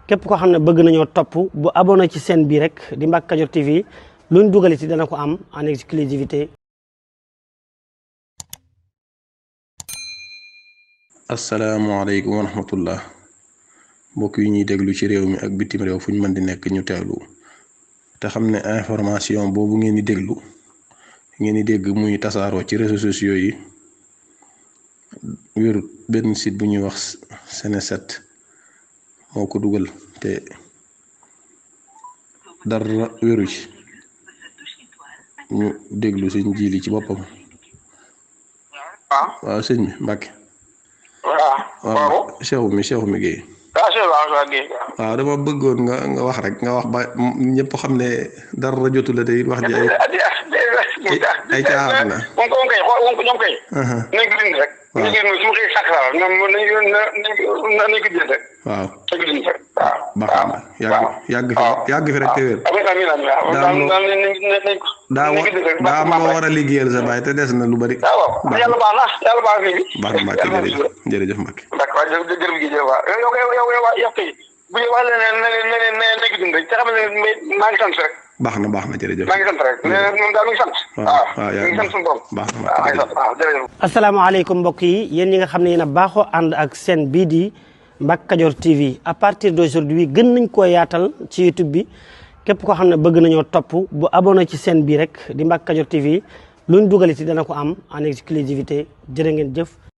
képp koo xam ne bëgg nañoo topp bu abonné ci chaîne bi rek di Mbacke Kadior TV luñ dugaliti dana ko am en exclusivité. asalaamaaleykum wa rahmatullah mbokk yi ñuy déglu ci réew mi ak bitim réew fu ñu mën di nekk ñu teewlu te xam ne information boobu ngeen di dégg muy tasaaroo ci réseaux sociaux yi wérut. benn site bu ñuy wax Seneset moo ko dugal te dara wéru ci. ñu déglu sëñ Jili ci boppam. waaw sëñ bi Mbacke. waaw Cheikh mi Guèye. waaw dama bëggoon nga wax rek nga wax ba ñëpp xam ne dara jotu la te wax ji ay caaxaan la. ñoom kay. nañ ko dindi rek. waaw ñu ngi su ma koy sàkk daal ñoom nañ ko dindi rek. waaw nañ ko dindi rek. waaw baax na yàgg fi rek te wér. daa am loo war a liggéeyal sa baay te des na lu bari. waaw yàlla baax na yàlla baax na fi. baax na Mbacke jërëjëf Mbacke. d'accord jërëjëf waaw yow kay bu ñu wax leen ne nañ ko dindi rek te xam ne maa ngi sant rek. baax na jërëjëf. maa ngi sant rek moom daal mi ngi sant. waaw mi ngi sant suñu borom. baax na jërëjëf. asalaamaaleykum mbokk yi yéen ñi nga xam ne yéen a baaxoo ànd ak chaîne bii di Mbacke Kadior TV à partir d'aujourd'hui gën nañ koo yaatal ci YouTube bi képp koo xam ne bëgg nañoo topp bu abonné ci chaîne bi rek di Mbacke Kadior TV luñ dugaliti dana ko am en exclusivité jërë ngeen jëf.